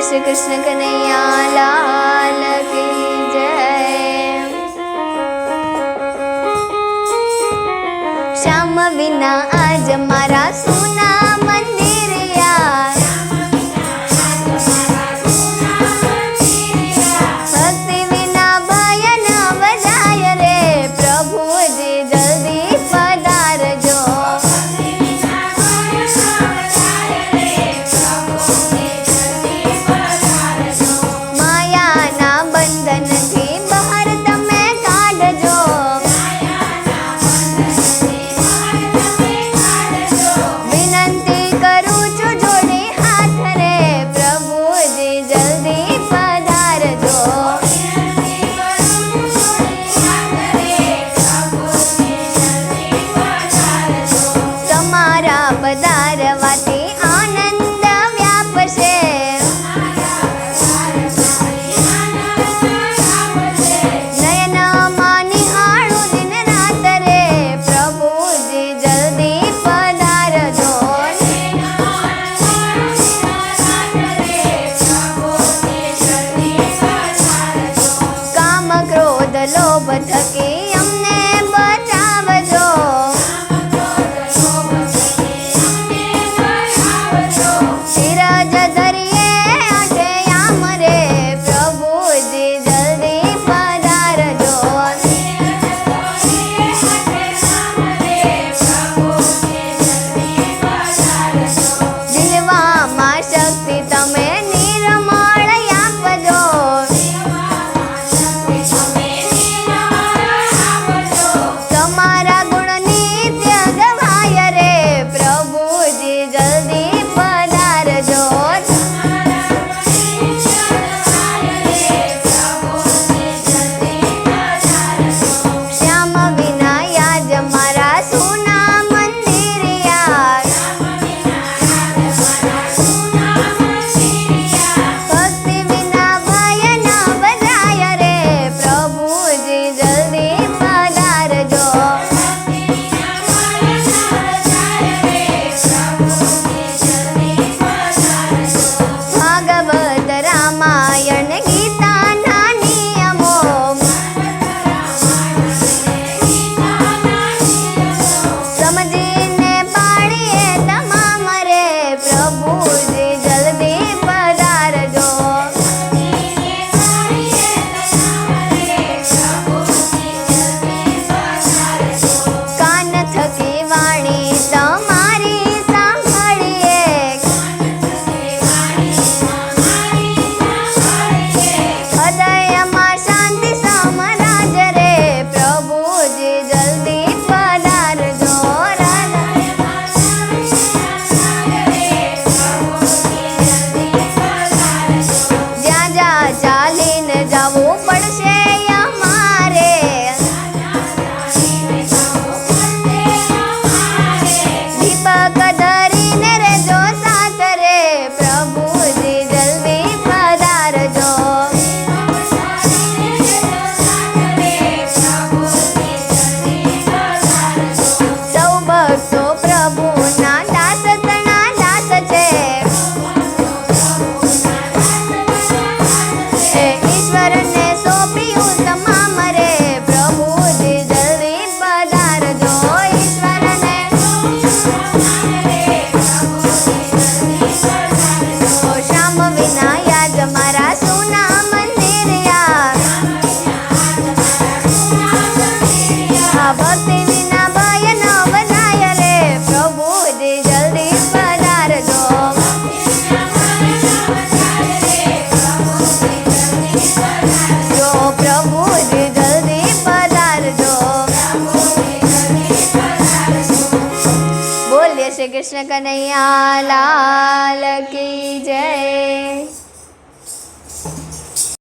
श्री कृष्ण कन्हैया लाल की जय। श्याम विना आज मारा सुना मंदिर यार, भक्ति विना भजन बजाय रे प्रभु जी जल्दी पधारजो। माया ना बंधन थी बहार तमे काढजो, विनंती करूं छुं जोड़ी हाथ रे प्रभु जी जल्दी पधारजो। तमारा पधारवाथी आनंद व्यापशे, नयन मानी हाड़ू दिन रात रे प्रभु जी जल्दी पधारजो। काम क्रोध लोभ थकी अमने बचावजो, धीरज धरिए आठे याम रे प्रभु जी जल्दी पधारजो। दिलवा मां शक्ति तमे निर्मळ आपजो, तमारा गुण नित्य गवाय रे प्रभु जी जल्दी पधारजो। श्याम विना याज मारा सुना मंदिर यार, भक्ति विना भजन बजाय रे प्रभु जी जल्दी पधारजो। भागवत रामायण गीता ना नियमो, समझीने पाड़िए तमाम रे प्रभु जी जल्दी पधारजो। कान थकी वाणी तमारी सांभळीए, हृदय में शांति समराज रे प्रभु जी जल्दी पधारजो। ज्या ज्या चालीने जावू पड़शे अमारे, दीपक धरीने रेजो साथ रे प्रभु जी जल्दी पधारजो। सौ भक्तो प्रभु ना दास तना दास छे, ईश्वर ने सौंप्યું તમામ રે પ્રભુ जी जल्दी पधारजो। ईश्वर ने श्याम विना याज मारा सुना मंदिर यार, भक्ति विना भजन बजाय रे प्रभु जी जल्दी पधारजो। जो प्रभु जी जल्दी पधारजो। बोलिए श्री कृष्ण कन्हैया लाल की जय।